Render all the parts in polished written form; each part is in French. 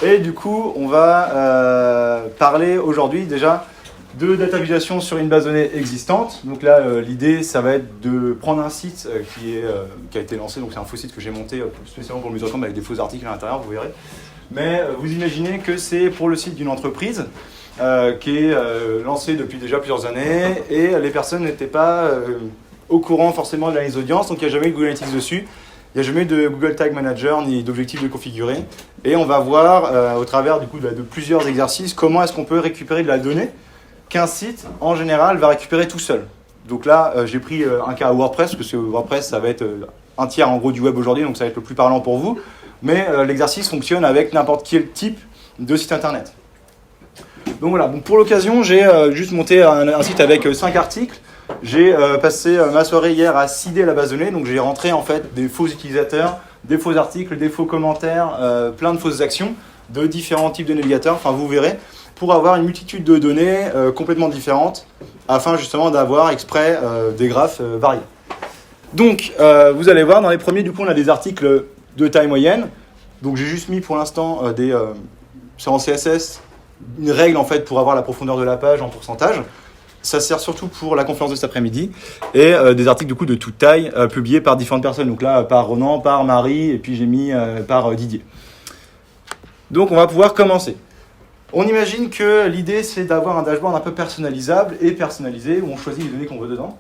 Et du coup, on va parler aujourd'hui déjà de data visualisation sur une base de données existante. Donc là, l'idée, ça va être de prendre un site qui a été lancé. Donc c'est un faux site que j'ai monté spécialement pour le mise en avec des faux articles à l'intérieur, vous verrez. Mais vous imaginez que c'est pour le site d'une entreprise qui est lancée depuis déjà plusieurs années et les personnes n'étaient pas au courant forcément de l'analyse d'audience, donc il n'y a jamais eu de Google Analytics dessus. Il n'y a jamais eu de Google Tag Manager ni d'objectif de configurer. Et on va voir au travers du coup, de plusieurs exercices comment est-ce qu'on peut récupérer de la donnée qu'un site en général va récupérer tout seul. Donc là, j'ai pris un cas à WordPress, parce que WordPress, ça va être un tiers en gros du web aujourd'hui, donc ça va être le plus parlant pour vous. Mais l'exercice fonctionne avec n'importe quel type de site internet. Donc voilà, donc pour l'occasion, j'ai juste monté un site avec 5 articles. J'ai passé ma soirée hier à seeder la base de données, donc j'ai rentré en fait des faux utilisateurs, des faux articles, des faux commentaires, plein de fausses actions de différents types de navigateurs, enfin vous verrez, pour avoir une multitude de données complètement différentes, afin justement d'avoir exprès des graphes variés. Donc vous allez voir, dans les premiers, du coup on a des articles de taille moyenne, donc j'ai juste mis pour l'instant c'est en CSS, une règle en fait pour avoir la profondeur de la page en pourcentage. Ça sert surtout pour la conférence de cet après-midi et des articles du coup de toute taille publiés par différentes personnes. Donc là, par Ronan, par Marie et puis j'ai mis par Didier. Donc on va pouvoir commencer. On imagine que l'idée c'est d'avoir un dashboard un peu personnalisable et personnalisé où on choisit les données qu'on veut dedans,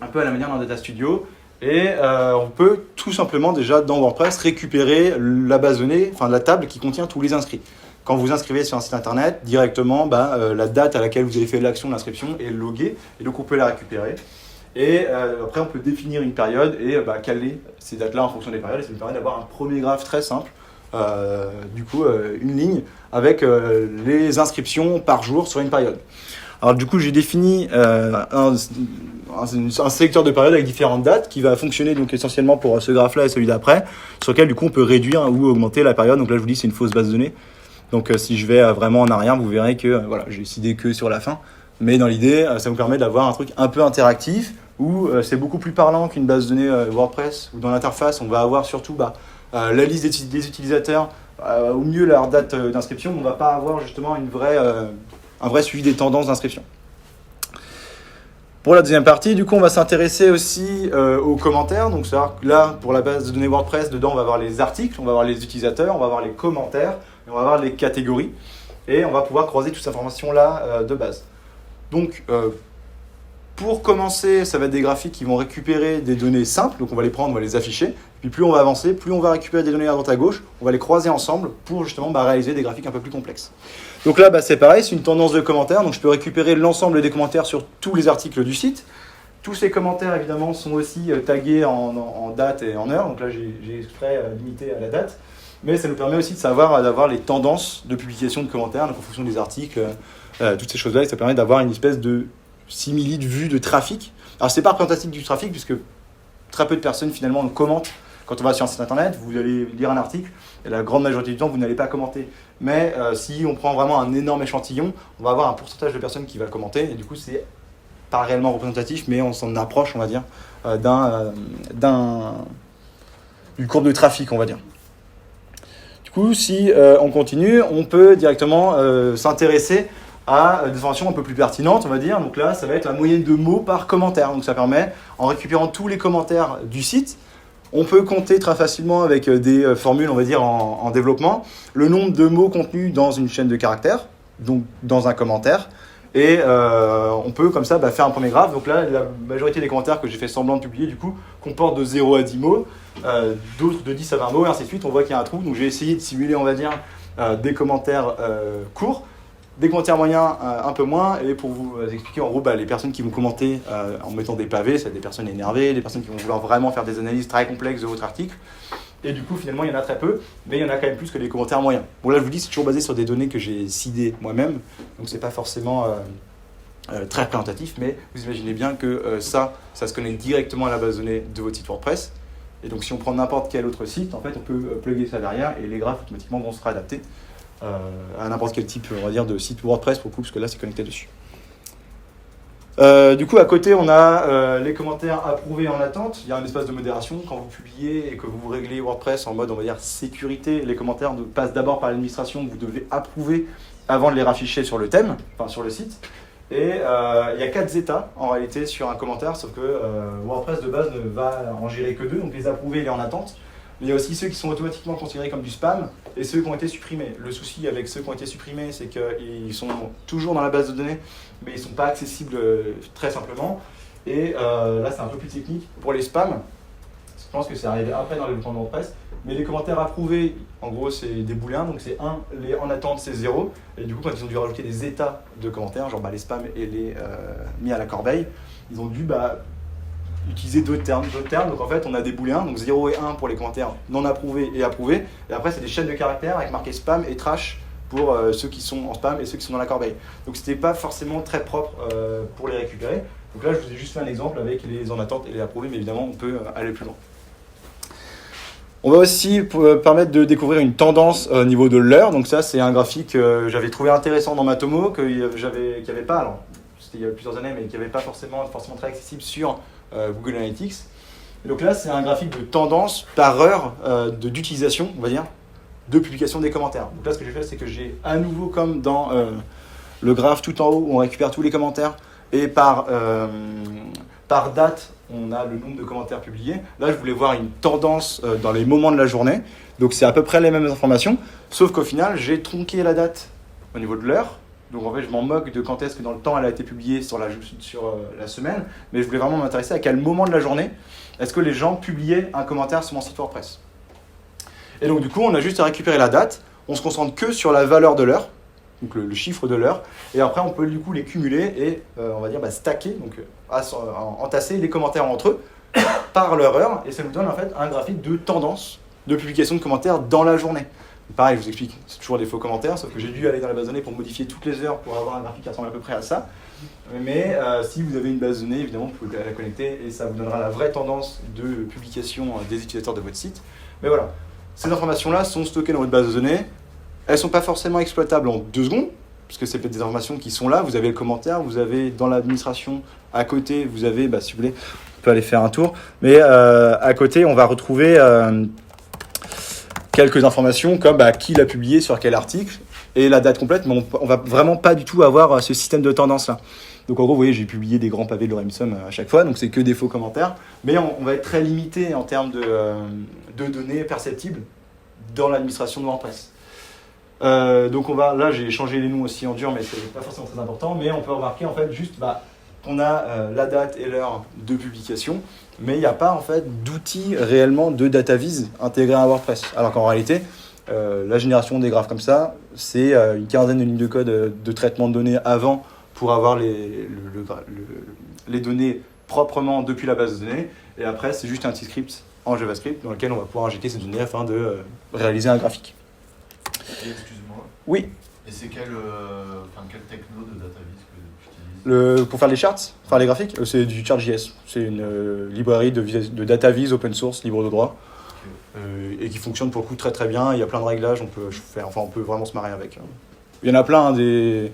un peu à la manière d'un Data Studio. Et on peut tout simplement déjà dans WordPress récupérer la base de données, enfin la table qui contient tous les inscrits. Quand vous inscrivez sur un site internet, directement, la date à laquelle vous avez fait l'action d'inscription est loguée, et donc on peut la récupérer. Et après, on peut définir une période et caler ces dates-là en fonction des périodes, et ça nous permet d'avoir un premier graphe très simple, une ligne avec les inscriptions par jour sur une période. Alors du coup, j'ai défini un sélecteur de périodes avec différentes dates qui va fonctionner donc essentiellement pour ce graphe-là et celui d'après, sur lequel du coup on peut réduire ou augmenter la période. Donc là, je vous dis, c'est une fausse base de données. Donc si je vais vraiment en arrière, vous verrez que j'ai décidé que sur la fin. Mais dans l'idée, ça vous permet d'avoir un truc un peu interactif où c'est beaucoup plus parlant qu'une base de données WordPress où dans l'interface, on va avoir surtout la liste des utilisateurs, au mieux leur date d'inscription. On ne va pas avoir justement un vrai suivi des tendances d'inscription. Pour la deuxième partie, du coup, on va s'intéresser aussi aux commentaires. Donc, là, pour la base de données WordPress, dedans, on va avoir les articles, on va avoir les utilisateurs, on va avoir les commentaires, et on va avoir les catégories. Et on va pouvoir croiser toute cette information-là de base. Donc, pour commencer, ça va être des graphiques qui vont récupérer des données simples. Donc, on va les prendre, on va les afficher. Puis, plus on va avancer, plus on va récupérer des données à droite à gauche. On va les croiser ensemble pour justement réaliser des graphiques un peu plus complexes. Donc là, c'est pareil, c'est une tendance de commentaires. Donc, je peux récupérer l'ensemble des commentaires sur tous les articles du site. Tous ces commentaires, évidemment, sont aussi tagués en date et en heure. Donc là, j'ai exprès limité à la date. Mais ça nous permet aussi de savoir d'avoir les tendances de publication de commentaires, donc en fonction des articles, toutes ces choses-là. Et ça permet d'avoir une espèce de simili de vue de trafic. Alors, c'est pas représentatif du trafic, puisque très peu de personnes, finalement, commentent. Quand on va sur un site internet, vous allez lire un article, et la grande majorité du temps, vous n'allez pas commenter. Mais si on prend vraiment un énorme échantillon, on va avoir un pourcentage de personnes qui va commenter, et du coup, c'est pas réellement représentatif, mais on s'en approche, on va dire, d'une courbe de trafic, on va dire. Du coup, si on continue, on peut directement s'intéresser à des informations un peu plus pertinentes, on va dire. Donc là, ça va être la moyenne de mots par commentaire. Donc ça permet, en récupérant tous les commentaires du site, on peut compter très facilement avec des formules, on va dire, en développement, le nombre de mots contenus dans une chaîne de caractères, donc dans un commentaire. Et on peut comme ça faire un premier graphe. Donc là, la majorité des commentaires que j'ai fait semblant de publier, du coup, comportent de 0 à 10 mots, d'autres de 10 à 20 mots, et ainsi de suite. On voit qu'il y a un trou. Donc j'ai essayé de simuler, on va dire, des commentaires courts, des commentaires moyens un peu moins. Et pour vous expliquer, en gros, les personnes qui vont commenter en mettant des pavés, c'est des personnes énervées, des personnes qui vont vouloir vraiment faire des analyses très complexes de votre article. Et du coup, finalement, il y en a très peu, mais il y en a quand même plus que les commentaires moyens. Bon, là, je vous dis, c'est toujours basé sur des données que j'ai seedées moi-même, donc c'est pas forcément très représentatif, mais vous imaginez bien que ça se connecte directement à la base de données de votre site WordPress. Et donc, si on prend n'importe quel autre site, en fait, on peut plugger ça derrière et les graphes automatiquement vont se réadapter à n'importe quel type, on va dire, de site WordPress pour le coup, parce que là, c'est connecté dessus. Du coup, à côté, on a les commentaires approuvés en attente. Il y a un espace de modération. Quand vous publiez et que vous réglez WordPress en mode, on va dire, sécurité, les commentaires passent d'abord par l'administration que vous devez approuver avant de les rafficher sur le thème, enfin sur le site. Et il y a 4 états en réalité sur un commentaire, sauf que WordPress de base ne va en gérer que 2, donc les approuvés et les en attente. Mais il y a aussi ceux qui sont automatiquement considérés comme du spam et ceux qui ont été supprimés. Le souci avec ceux qui ont été supprimés, c'est qu'ils sont toujours dans la base de données, mais ils ne sont pas accessibles très simplement. Et là, c'est un peu plus technique. Pour les spams, je pense que c'est arrivé après dans le développement de WordPress, mais les commentaires approuvés, en gros, c'est des booléens, donc c'est 1, les en attente, c'est 0. Et du coup, quand ils ont dû rajouter des états de commentaires, genre les spams et les mis à la corbeille, ils ont dû utiliser d'autres termes. Donc en fait, on a des booléens, donc 0 et 1 pour les commentaires non approuvés et approuvés. Et après, c'est des chaînes de caractères avec marqué spam et trash pour ceux qui sont en spam et ceux qui sont dans la corbeille. Donc c'était pas forcément très propre pour les récupérer. Donc là, je vous ai juste fait un exemple avec les en attente et les approuvés, mais évidemment, on peut aller plus loin. On va aussi permettre de découvrir une tendance au niveau de l'heure. Donc ça, c'est un graphique que j'avais trouvé intéressant dans Matomo, qu'il n'y avait pas, alors c'était il y a plusieurs années, mais qui n'avait pas forcément très accessible sur Google Analytics. Et donc là, c'est un graphique de tendance par heure d'utilisation, on va dire, de publication des commentaires. Donc là, ce que j'ai fait, c'est que j'ai à nouveau, comme dans le graphe tout en haut, où on récupère tous les commentaires, et par date, on a le nombre de commentaires publiés. Là, je voulais voir une tendance dans les moments de la journée. Donc, c'est à peu près les mêmes informations, sauf qu'au final, j'ai tronqué la date au niveau de l'heure. Donc, en fait, je m'en moque de quand est-ce que dans le temps elle a été publiée sur la semaine. Mais je voulais vraiment m'intéresser à quel moment de la journée est-ce que les gens publiaient un commentaire sur mon site WordPress. Et donc, du coup, on a juste à récupérer la date. On se concentre que sur la valeur de l'heure, donc le chiffre de l'heure, et après on peut du coup les cumuler et on va dire stacker, donc entasser les commentaires entre eux par leur heure, et ça nous donne en fait un graphique de tendance de publication de commentaires dans la journée. Pareil, je vous explique, c'est toujours des faux commentaires, sauf que j'ai dû aller dans la base de données pour modifier toutes les heures pour avoir un graphique qui ressemble à peu près à ça. Mais si vous avez une base de données, évidemment, vous pouvez la connecter et ça vous donnera la vraie tendance de publication des utilisateurs de votre site. Mais voilà, ces informations-là sont stockées dans votre base de données. Elles ne sont pas forcément exploitables en 2 secondes, parce que c'est peut-être des informations qui sont là. Vous avez le commentaire, vous avez dans l'administration, à côté, vous avez, si vous voulez, on peut aller faire un tour. Mais à côté, on va retrouver quelques informations comme qui l'a publié sur quel article et la date complète, mais on ne va vraiment pas du tout avoir ce système de tendance-là. Donc en gros, vous voyez, j'ai publié des grands pavés de Lorem Ipsum à chaque fois, donc c'est que des faux commentaires. Mais on va être très limité en termes de données perceptibles dans l'administration de WordPress. Donc là j'ai changé les noms aussi en dur, mais c'est pas forcément très important, mais on peut remarquer en fait juste qu'on a la date et l'heure de publication, mais il n'y a pas en fait d'outil réellement de data vise intégré à WordPress, alors qu'en réalité la génération des graphes comme ça, c'est une quinzaine de lignes de code de traitement de données avant pour avoir les données proprement depuis la base de données, et après c'est juste un petit script en JavaScript dans lequel on va pouvoir injecter ces données afin de réaliser un graphique. Excuse-moi. Oui. Et c'est quel techno de DataVis que tu utilises pour faire les charts, faire les graphiques, c'est du Chart.js. C'est une librairie de DataVis open source, libre de droit, et qui fonctionne pour le coup très très bien. Il y a plein de réglages, on peut vraiment se marrer avec. Il y en a plein des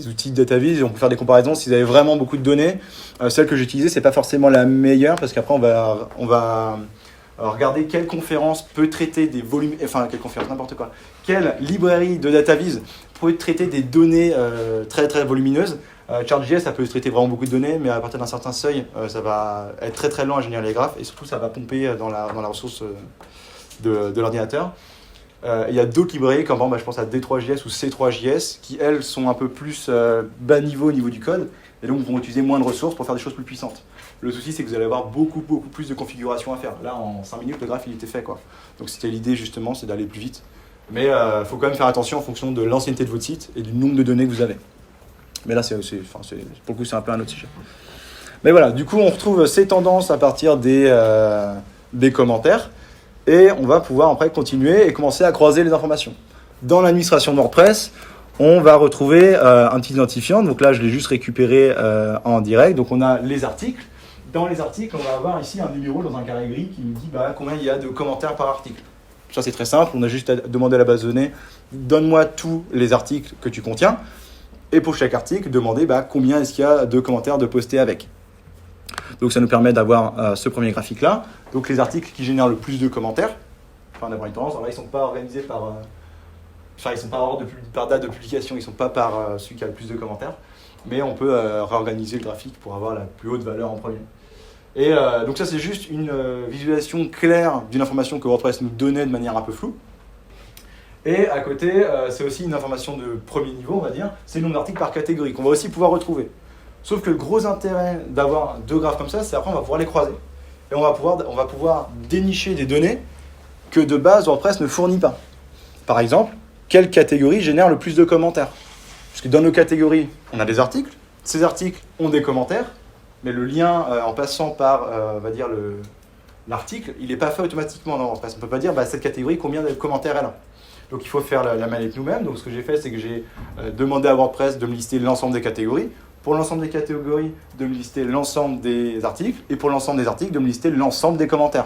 outils de DataVis, et on peut faire des comparaisons. Si vous avez vraiment beaucoup de données, celle que j'ai utilisée, c'est pas forcément la meilleure, parce qu'après on va regardez quelle conférence peut traiter des volumes, quelle conférence, n'importe quoi. Quelle librairie de DataVis peut traiter des données très très volumineuses. Chart.js, ça peut traiter vraiment beaucoup de données, mais à partir d'un certain seuil, ça va être très très lent à générer les graphes, et surtout ça va pomper dans la ressource de l'ordinateur. Il y a d'autres librairies, comme je pense à D3JS ou C3JS, qui elles sont un peu plus bas niveau au niveau du code, et donc vont utiliser moins de ressources pour faire des choses plus puissantes. Le souci, c'est que vous allez avoir beaucoup plus de configurations à faire. Là, en 5 minutes, le graphe il était fait, quoi. Donc c'était l'idée justement, c'est d'aller plus vite. Mais il faut quand même faire attention en fonction de l'ancienneté de votre site et du nombre de données que vous avez. Mais là, pour le coup, c'est un peu un autre sujet. Mais voilà, du coup, on retrouve ces tendances à partir des commentaires, et on va pouvoir après continuer et commencer à croiser les informations. Dans l'administration de WordPress, on va retrouver un petit identifiant. Donc là, je l'ai juste récupéré en direct. Donc on a les articles. Dans les articles, on va avoir ici un numéro dans un carré gris qui nous dit combien il y a de commentaires par article. Ça, c'est très simple. On a juste à demander à la base de données, donne-moi tous les articles que tu contiens. et pour chaque article, demander combien est-ce qu'il y a de commentaires de postés avec. Donc ça nous permet d'avoir ce premier graphique-là. Donc les articles qui génèrent le plus de commentaires, d'avoir une tendance, alors là, ils ne sont pas organisés par... ils ne sont pas en ordre par date de publication, ils ne sont pas par celui qui a le plus de commentaires, mais on peut réorganiser le graphique pour avoir la plus haute valeur en premier. Et donc ça, c'est juste une visualisation claire d'une information que WordPress nous donnait de manière un peu floue. Et à côté, c'est aussi une information de premier niveau, on va dire, c'est le nombre d'articles par catégorie qu'on va aussi pouvoir retrouver. Sauf que le gros intérêt d'avoir deux graphes comme ça, c'est après on va pouvoir les croiser. Et on va pouvoir dénicher des données que de base WordPress ne fournit pas. Par exemple, quelle catégorie génère le plus de commentaires? Parce que dans nos catégories, on a des articles. Ces articles ont des commentaires, mais le lien en passant par, on va dire, l'article, il n'est pas fait automatiquement dans WordPress. On ne peut pas dire cette catégorie, combien de commentaires elle a. Donc il faut faire la manip nous-mêmes. Donc ce que j'ai fait, c'est que j'ai demandé à WordPress de me lister l'ensemble des catégories. Pour l'ensemble des catégories, de me lister l'ensemble des articles. Et pour l'ensemble des articles, de me lister l'ensemble des commentaires.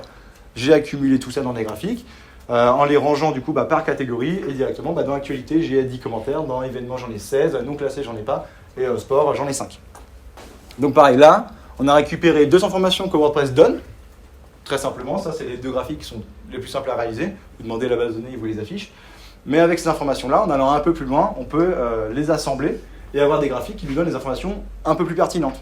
J'ai accumulé tout ça dans des graphiques en les rangeant du coup par catégorie. Et directement, dans l'actualité, j'ai 10 commentaires. Dans événements, j'en ai 16. Non classés, j'en ai pas. Et sport, j'en ai 5. Donc pareil, là, on a récupéré deux informations que WordPress donne. Très simplement, ça, c'est les deux graphiques qui sont les plus simples à réaliser. Vous demandez à la base de données, il vous les affiche. Mais avec ces informations-là, en allant un peu plus loin, on peut les assembler et avoir des graphiques qui nous donnent des informations un peu plus pertinentes.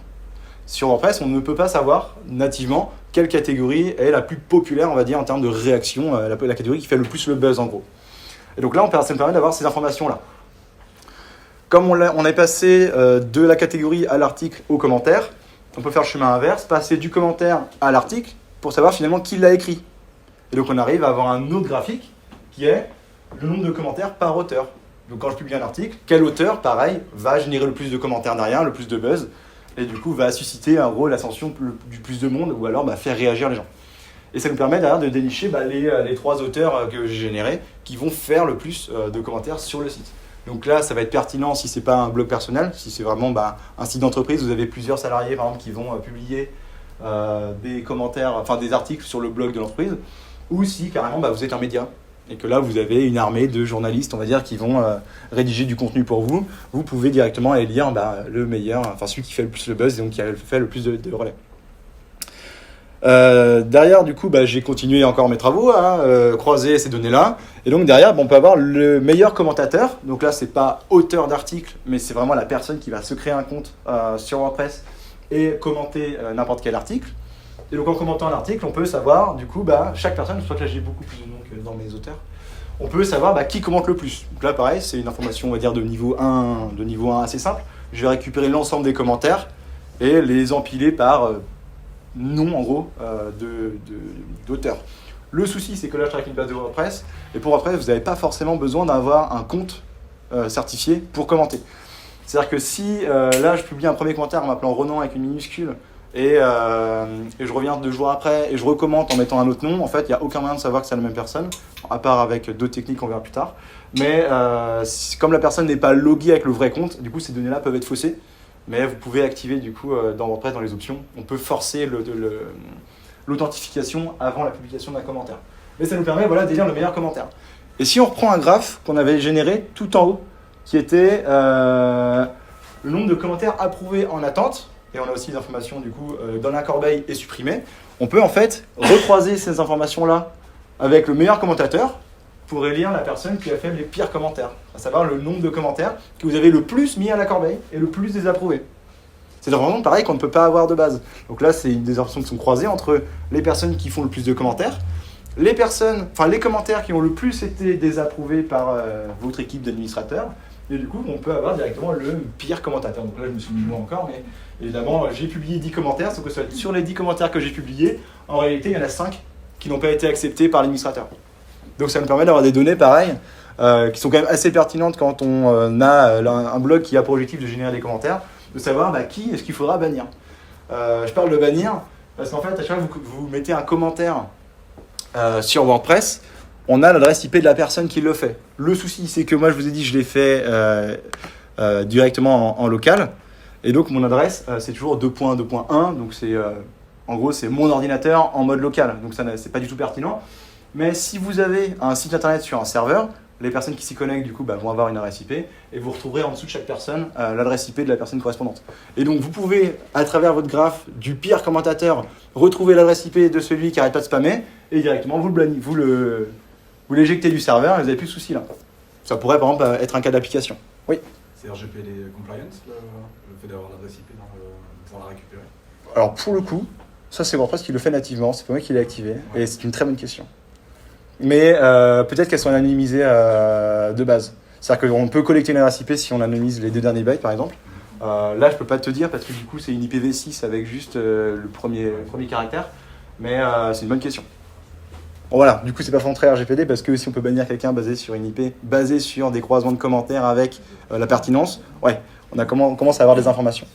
Sur WordPress, on ne peut pas savoir nativement quelle catégorie est la plus populaire, on va dire, en termes de réaction, la catégorie qui fait le plus le buzz en gros. Et donc là, ça me permet d'avoir ces informations-là. Comme on est passé de la catégorie à l'article au commentaire, on peut faire le chemin inverse, passer du commentaire à l'article pour savoir finalement qui l'a écrit. Et donc on arrive à avoir un autre graphique qui est le nombre de commentaires par auteur. Donc quand je publie un article, quel auteur, pareil, va générer le plus de commentaires derrière, le plus de buzz, et du coup va susciter en gros l'ascension du plus de monde, ou alors faire réagir les gens. Et ça nous permet derrière de dénicher les 3 auteurs que j'ai générés qui vont faire le plus de commentaires sur le site. Donc là, ça va être pertinent si ce n'est pas un blog personnel, si c'est vraiment un site d'entreprise, vous avez plusieurs salariés par exemple qui vont publier des commentaires, des articles sur le blog de l'entreprise, ou si carrément vous êtes un média. Et que là, vous avez une armée de journalistes, on va dire, qui vont rédiger du contenu pour vous. Vous pouvez directement aller lire le meilleur, celui qui fait le plus le buzz et donc qui a fait le plus de relais. Derrière, du coup, j'ai continué encore mes travaux à croiser ces données-là. Et donc derrière, on peut avoir le meilleur commentateur. Donc là, c'est pas auteur d'article, mais c'est vraiment la personne qui va se créer un compte sur WordPress et commenter n'importe quel article. Et donc en commentant un article, on peut savoir, du coup, chaque personne, je crois que là j'ai beaucoup plus de noms que dans mes auteurs, on peut savoir qui commente le plus. Donc là, pareil, c'est une information, on va dire, de niveau 1 assez simple. Je vais récupérer l'ensemble des commentaires et les empiler par nom, en gros, d'auteur. Le souci, c'est que là, je travaille avec une base de WordPress, et pour WordPress, vous n'avez pas forcément besoin d'avoir un compte certifié pour commenter. C'est-à-dire que si, là, je publie un premier commentaire en m'appelant Ronan avec une minuscule, et je reviens 2 jours après et je recommente en mettant un autre nom, en fait, il n'y a aucun moyen de savoir que c'est la même personne, à part avec d'autres techniques qu'on verra plus tard. Mais comme la personne n'est pas loguée avec le vrai compte, du coup, ces données-là peuvent être faussées. Mais vous pouvez activer, du coup, dans WordPress, dans les options, on peut forcer l'authentification avant la publication d'un commentaire. Mais ça nous permet d'élire le meilleur commentaire. Et si on reprend un graphe qu'on avait généré tout en haut, qui était le nombre de commentaires approuvés en attente, et on a aussi des informations du coup dans la corbeille et supprimées, on peut en fait recroiser ces informations-là avec le meilleur commentateur pour élire la personne qui a fait les pires commentaires, à savoir le nombre de commentaires que vous avez le plus mis à la corbeille et le plus désapprouvés. C'est vraiment pareil qu'on ne peut pas avoir de base. Donc là, c'est des informations qui sont croisées entre les personnes qui font le plus de commentaires, les commentaires qui ont le plus été désapprouvés par votre équipe d'administrateurs. Et du coup, on peut avoir directement le pire commentateur. Donc là, je me suis mis moi encore, mais évidemment, j'ai publié 10 commentaires, sauf que sur les 10 commentaires que j'ai publiés, en réalité, il y en a 5 qui n'ont pas été acceptés par l'administrateur. Donc ça me permet d'avoir des données pareilles, qui sont quand même assez pertinentes quand on a un blog qui a pour objectif de générer des commentaires, de savoir qui est-ce qu'il faudra bannir. Je parle de bannir, parce qu'en fait, à chaque fois que vous mettez un commentaire sur WordPress, on a l'adresse IP de la personne qui le fait. Le souci, c'est que moi, je vous ai dit, je l'ai fait directement en local. Et donc, mon adresse, c'est toujours 2.2.1. Donc, en gros, c'est mon ordinateur en mode local. Donc, ça, c'est pas du tout pertinent. Mais si vous avez un site internet sur un serveur, Les personnes qui s'y connectent, du coup, vont avoir une adresse IP et vous retrouverez en dessous de chaque personne l'adresse IP de la personne correspondante. Et donc, vous pouvez, à travers votre graphe du pire commentateur, retrouver l'adresse IP de celui qui n'arrête pas de spammer et directement vous l'éjectez du serveur et vous n'avez plus de souci là. Ça pourrait, par exemple, être un cas d'application. Oui. C'est RGPD compliance, le fait d'avoir l'adresse IP pour la récupérer? Alors, pour le coup, ça, c'est WordPress qui le fait nativement. C'est pas moi qui l'ai activé. Ouais. Et c'est une très bonne question. Mais peut-être qu'elles sont anonymisées de base. C'est-à-dire qu'on peut collecter une adresse IP si on anonymise les 2 derniers bytes, par exemple. Là, je peux pas te dire parce que du coup, c'est une IPv6 avec juste le premier caractère. Mais c'est une bonne question. Bon, voilà, du coup, c'est pas vraiment très RGPD parce que si on peut bannir quelqu'un basé sur une IP, basé sur des croisements de commentaires avec la pertinence, ouais, on commence à avoir des informations.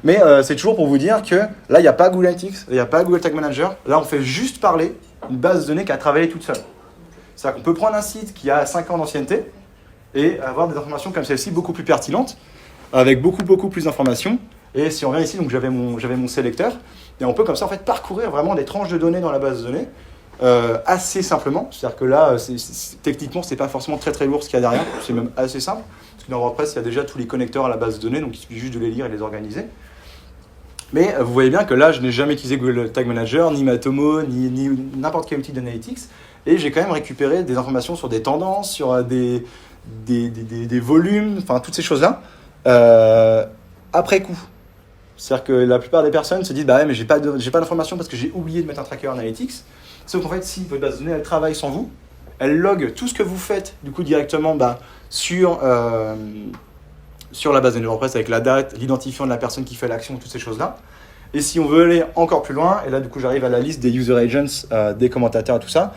Mais c'est toujours pour vous dire que là, il n'y a pas Google Analytics, il n'y a pas Google Tag Manager. Là, on fait juste parler une base de données qui a travaillé toute seule. C'est-à-dire qu'on peut prendre un site qui a 5 ans d'ancienneté et avoir des informations comme celle-ci beaucoup plus pertinentes, avec beaucoup plus d'informations. Et si on vient ici, donc j'avais mon sélecteur, et on peut comme ça en fait parcourir vraiment des tranches de données dans la base de données assez simplement. C'est-à-dire que là, techniquement, c'est pas forcément très lourd ce qu'il y a derrière, c'est même assez simple. Parce que dans WordPress, il y a déjà tous les connecteurs à la base de données, donc il suffit juste de les lire et de les organiser. Mais vous voyez bien que là, je n'ai jamais utilisé Google Tag Manager, ni Matomo, ni n'importe quel outil d'analytics. Et j'ai quand même récupéré des informations sur des tendances, sur des volumes, enfin toutes ces choses-là, après coup. C'est-à-dire que la plupart des personnes se disent mais j'ai pas d'informations parce que j'ai oublié de mettre un tracker analytics. Sauf qu'en fait, si votre base de données, elle travaille sans vous, elle log tout ce que vous faites du coup directement sur la base de données WordPress avec la date, l'identifiant de la personne qui fait l'action, toutes ces choses-là. Et si on veut aller encore plus loin, et là du coup j'arrive à la liste des user agents, des commentateurs et tout ça,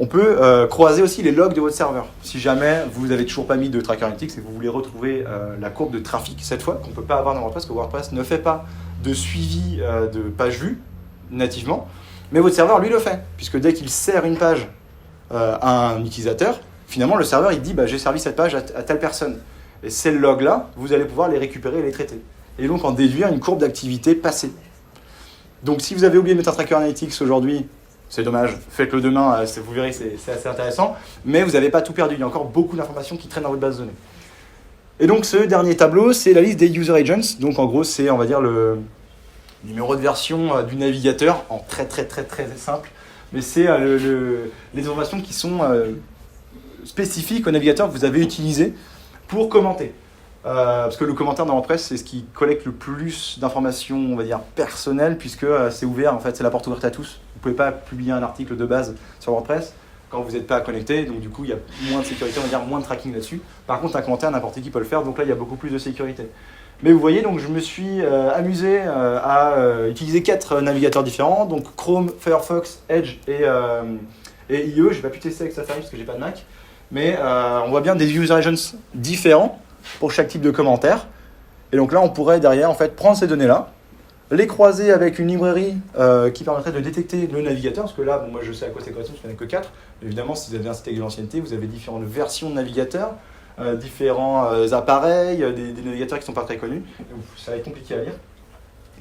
on peut croiser aussi les logs de votre serveur. Si jamais vous n'avez toujours pas mis de tracker analytics et que vous voulez retrouver la courbe de trafic cette fois, qu'on ne peut pas avoir dans WordPress, parce que WordPress ne fait pas de suivi de page vue nativement, mais votre serveur lui le fait, puisque dès qu'il sert une page à un utilisateur, finalement le serveur il dit j'ai servi cette page à telle personne. Et ces logs-là, vous allez pouvoir les récupérer et les traiter. Et donc en déduire une courbe d'activité passée. Donc si vous avez oublié de mettre un tracker analytics aujourd'hui, c'est dommage, faites-le demain, vous verrez, c'est assez intéressant. Mais vous n'avez pas tout perdu, il y a encore beaucoup d'informations qui traînent dans votre base de données. Et donc ce dernier tableau, c'est la liste des user agents. Donc en gros, c'est, on va dire, le numéro de version du navigateur, en très simple. Mais c'est les informations qui sont spécifiques au navigateur que vous avez utilisé pour commenter. Parce que le commentaire dans WordPress, c'est ce qui collecte le plus d'informations, on va dire, personnelles, puisque c'est ouvert, en fait, c'est la porte ouverte à tous. Vous ne pouvez pas publier un article de base sur WordPress quand vous n'êtes pas connecté, donc du coup, il y a moins de sécurité, on va dire, moins de tracking là-dessus. Par contre, un commentaire, n'importe qui peut le faire, donc là, il y a beaucoup plus de sécurité. Mais vous voyez, donc je me suis amusé à utiliser 4 navigateurs différents, donc Chrome, Firefox, Edge et IE. Je n'ai pas pu tester avec Safari parce que j'ai pas de Mac, mais on voit bien des user agents différents pour chaque type de commentaire. Et donc là, on pourrait derrière en fait prendre ces données-là, les croiser avec une librairie qui permettrait de détecter le navigateur, parce que là, moi je sais à quoi ça correspond, parce qu'il n'y en a que 4. Évidemment, si vous avez un site avec de l'ancienneté, vous avez différentes versions de navigateurs, différents appareils, des navigateurs qui ne sont pas très connus. Donc, ça va être compliqué à lire.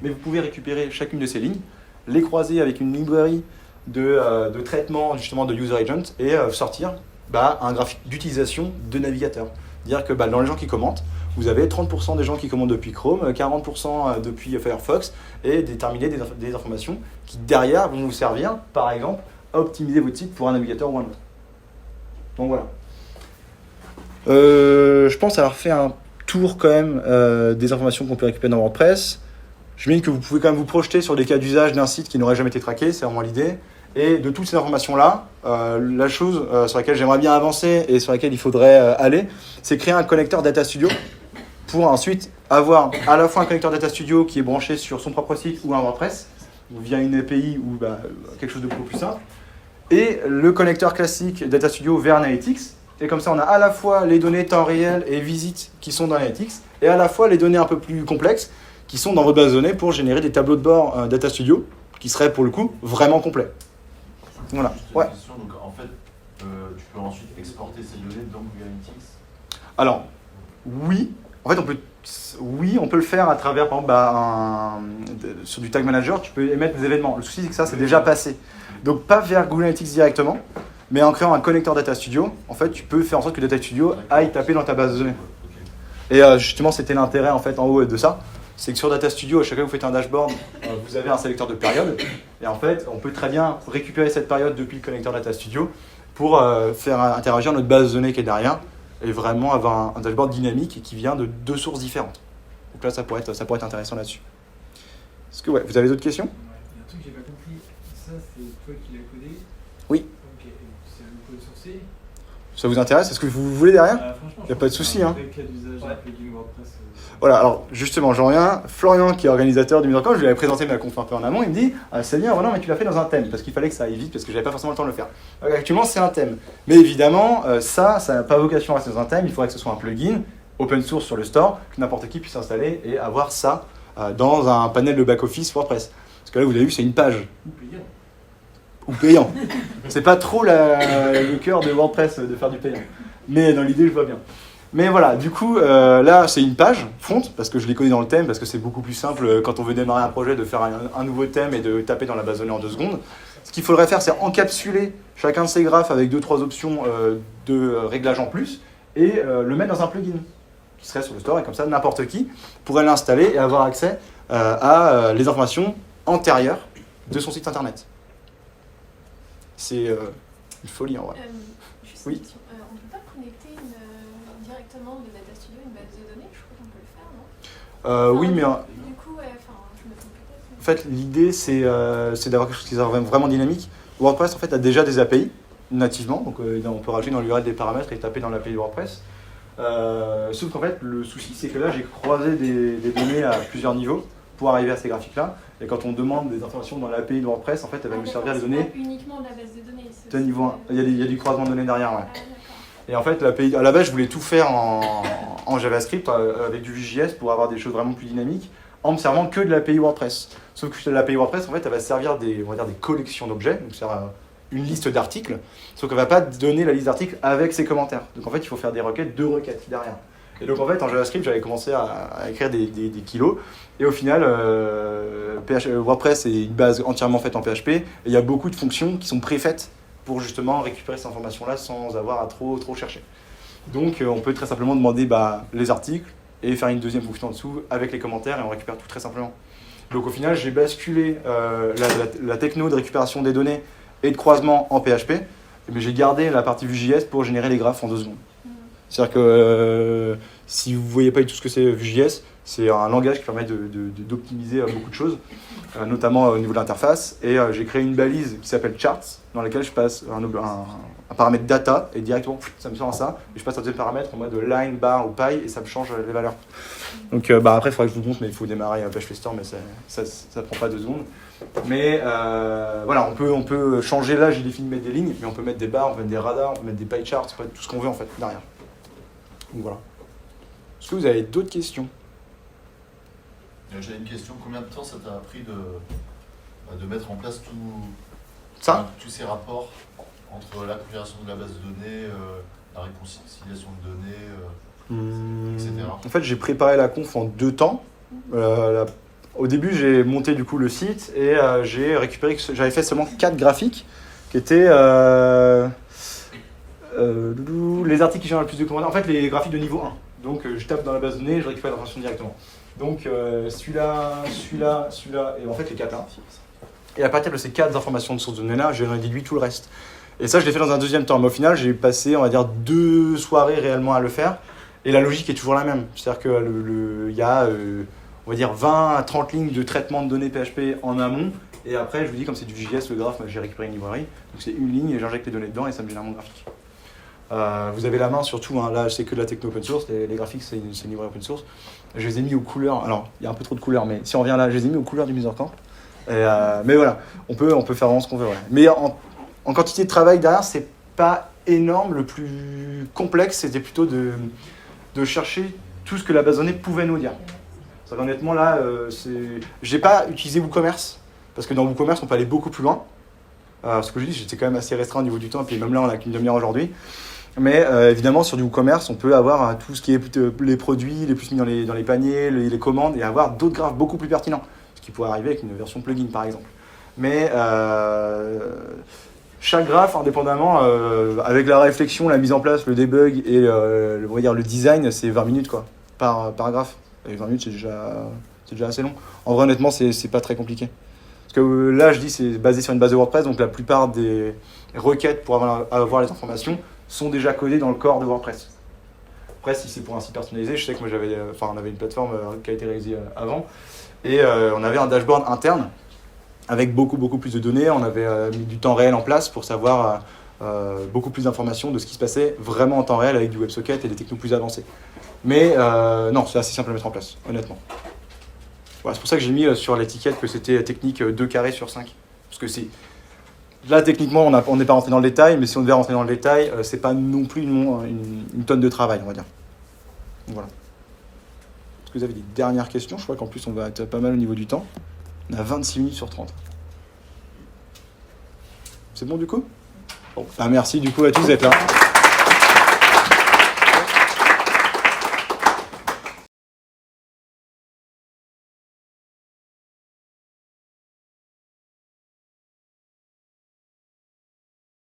Mais vous pouvez récupérer chacune de ces lignes, les croiser avec une librairie de traitement justement de user agent et sortir un graphique d'utilisation de navigateur. Dire que dans les gens qui commentent, vous avez 30% des gens qui commentent depuis Chrome, 40% depuis Firefox, et déterminer des informations qui derrière vont vous servir, par exemple, à optimiser votre site pour un navigateur ou un autre. Donc voilà. Je pense avoir fait un tour quand même des informations qu'on peut récupérer dans WordPress. Je me dis que vous pouvez quand même vous projeter sur des cas d'usage d'un site qui n'aurait jamais été traqué, c'est vraiment l'idée. Et de toutes ces informations-là, la chose sur laquelle j'aimerais bien avancer et sur laquelle il faudrait aller, c'est créer un connecteur Data Studio pour ensuite avoir à la fois un connecteur Data Studio qui est branché sur son propre site ou un WordPress, via une API ou quelque chose de beaucoup plus simple, et le connecteur classique Data Studio vers Analytics. Et comme ça, on a à la fois les données temps réel et visites qui sont dans Analytics, et à la fois les données un peu plus complexes qui sont dans votre base de données pour générer des tableaux de bord Data Studio qui seraient pour le coup vraiment complets. Voilà. Ouais. Question, donc en fait, tu peux ensuite exporter ces données dans Google Analytics? Alors, oui. En fait, on peut le faire à travers, par exemple, sur du Tag Manager, tu peux émettre des événements. Le souci, c'est que ça, c'est déjà passé. Donc, pas vers Google Analytics directement, Mais en créant un connecteur Data Studio, en fait, tu peux faire en sorte que Data Studio aille taper dans ta base de données. Ok. Et justement, c'était l'intérêt en fait en haut de ça. C'est que sur Data Studio, à chaque fois que vous faites un dashboard, vous avez un sélecteur de période. Et en fait, on peut très bien récupérer cette période depuis le connecteur Data Studio pour faire interagir notre base de données qui est derrière et vraiment avoir un dashboard dynamique qui vient de 2 sources différentes. Donc là, ça pourrait être intéressant là-dessus. Est-ce que vous avez d'autres questions? Ouais, il y a un truc que j'ai pas compris. Ça, c'est toi qui l'as codé? Oui. Ok, et c'est un code sourcé? Ça vous intéresse? Est-ce que vous voulez derrière? Franchement, Y a pas de souci, hein. Cas d'usage, un plugin WordPress. Voilà, alors justement, j'en reviens. Florian, qui est organisateur du Mise-en-Camp, je lui avais présenté ma conf un peu en amont. Il me dit c'est bien, voilà, mais tu l'as fait dans un thème, parce qu'il fallait que ça aille vite, parce que j'avais pas forcément le temps de le faire. Actuellement, c'est un thème. Mais évidemment, ça n'a pas vocation à rester dans un thème. Il faudrait que ce soit un plugin open source sur le store, que n'importe qui puisse installer et avoir ça dans un panel de back-office WordPress. Parce que là, vous avez vu, c'est une page. Ou payant. C'est pas trop le cœur de WordPress de faire du payant. Mais dans l'idée, je vois bien. Mais voilà, du coup, là, c'est une page front, parce que je l'ai codé dans le thème, parce que c'est beaucoup plus simple quand on veut démarrer un projet de faire un nouveau thème et de taper dans la base de données en 2 secondes. Ce qu'il faudrait faire, c'est encapsuler chacun de ces graphes avec 2-3 options de réglage en plus et le mettre dans un plugin qui serait sur le store, et comme ça, n'importe qui pourrait l'installer et avoir accès à les informations antérieures de son site internet. C'est une folie en vrai. Juste Oui. une question. On ne peut pas connecter directement de Data Studio une base de données? Je crois qu'on peut le faire, non? Oui, mais Du coup, je me trompe peut-être. en fait, l'idée, c'est d'avoir quelque chose qui est vraiment dynamique. WordPress, en fait, a déjà des API nativement, donc on peut rajouter dans l'URL des paramètres et taper dans l'API de WordPress. Sauf qu'en fait, le souci, c'est que là, j'ai croisé des données à plusieurs niveaux pour arriver à ces graphiques-là. Et quand on demande des informations dans l'API de WordPress, en fait, elle va nous servir les données C'est pas uniquement de la base de données. de niveau 1. Il y a du croisement de données derrière, ouais. Ah, d'accord. Et en fait, l'API, à la base, je voulais tout faire en JavaScript avec du Vue.js pour avoir des choses vraiment plus dynamiques en me servant que de l'API WordPress. Sauf que l'API WordPress, en fait, elle va servir on va dire, des collections d'objets, donc c'est une liste d'articles, sauf qu'elle ne va pas donner la liste d'articles avec ses commentaires. Donc en fait, il faut faire des requêtes, 2 requêtes derrière. Et donc en fait, en JavaScript, j'avais commencé à écrire des kilos, et au final, WordPress est une base entièrement faite en PHP, et il y a beaucoup de fonctions qui sont préfaites pour justement récupérer cette information-là sans avoir à trop chercher. Donc on peut très simplement demander les articles et faire une deuxième fonction en dessous avec les commentaires et on récupère tout très simplement. Donc au final, j'ai basculé la techno de récupération des données et de croisement en PHP, mais j'ai gardé la partie Vue.js pour générer les graphes en 2 secondes. C'est-à-dire que si vous ne voyez pas du tout ce que c'est Vue.js, c'est un langage qui permet d'optimiser beaucoup de choses, notamment au niveau de l'interface. Et j'ai créé une balise qui s'appelle Charts, dans laquelle je passe un paramètre data, et directement, ça me sort ça. Et je passe un deuxième paramètre en mode line, bar ou pie, et ça me change les valeurs. Donc après, il faudrait que je vous montre, mais il faut démarrer un PHP Store, mais ça ne prend pas 2 secondes. Mais voilà, on peut changer, là j'ai défini de mettre des lignes, mais on peut mettre des barres, on peut mettre des radars, on peut mettre des pie charts, tout ce qu'on veut en fait, derrière. Donc voilà. Est-ce que vous avez d'autres questions? J'avais une question, combien de temps ça t'a appris de mettre en place tous ces rapports entre la configuration de la base de données, la réconciliation de données, etc. En fait, j'ai préparé la conf en 2 temps. Au début, j'ai monté du coup le site et j'ai récupéré, j'avais fait seulement 4 graphiques qui étaient les articles qui génèrent le plus de commentaires. En fait, les graphiques de niveau 1. Donc, je tape dans la base de données et je récupère l'information directement. Donc, celui-là, et en fait les 4 là. Et à partir de ces 4 informations de source de données-là, j'ai déduit tout le reste. Et ça, je l'ai fait dans un deuxième temps. Mais au final, j'ai passé, on va dire, 2 soirées réellement à le faire. Et la logique est toujours la même. C'est-à-dire qu'il y a, on va dire, 20 à 30 lignes de traitement de données PHP en amont. Et après, je vous dis, comme c'est du JS, le graphe, j'ai récupéré une librairie. Donc c'est une ligne et j'injecte les données dedans et ça me génère mon graphique. Vous avez la main surtout, hein. Là c'est que de la techno open source, les graphiques c'est une librairie open source. Je les ai mis aux couleurs, alors il y a un peu trop de couleurs, mais si on revient là, je les ai mis aux couleurs du Mise-en-Camp. Mais voilà, on peut faire vraiment ce qu'on veut. Ouais. Mais en quantité de travail derrière, c'est pas énorme. Le plus complexe, c'était plutôt de chercher tout ce que la base de données pouvait nous dire. Honnêtement là, j'ai pas utilisé WooCommerce, parce que dans WooCommerce on peut aller beaucoup plus loin. Ce que je dis, j'étais quand même assez restreint au niveau du temps, et puis même là on a qu'une demi-heure aujourd'hui. Mais évidemment, sur du WooCommerce, on peut avoir tout ce qui est les produits, les plus mis dans les paniers, les commandes, et avoir d'autres graphes beaucoup plus pertinents. Ce qui pourrait arriver avec une version plugin, par exemple. Mais chaque graphe, indépendamment, avec la réflexion, la mise en place, le debug et on va dire, le design, c'est 20 minutes quoi, par graphe. Et 20 minutes, c'est déjà assez long. En vrai, honnêtement, c'est pas très compliqué. Parce que là, je dis c'est basé sur une base de WordPress, donc la plupart des requêtes pour avoir les informations sont déjà codées dans le corps de WordPress. Après, si c'est pour un site personnalisé, je sais que moi on avait une plateforme qui a été réalisée avant, et on avait un dashboard interne avec beaucoup plus de données. On avait mis du temps réel en place pour savoir beaucoup plus d'informations de ce qui se passait vraiment en temps réel avec du WebSocket et des technos plus avancés. Mais non, c'est assez simple à mettre en place, honnêtement. Voilà, c'est pour ça que j'ai mis sur l'étiquette que c'était technique 2 carrés sur 5. Parce que là, techniquement, on n'est pas rentré dans le détail, mais si on devait rentrer dans le détail, c'est pas non plus une tonne de travail, on va dire. Donc, voilà. Est-ce que vous avez des dernières questions? Je crois qu'en plus, on va être pas mal au niveau du temps. On a 26 minutes sur 30. C'est bon du coup? Bon, merci du coup à tous d'être là.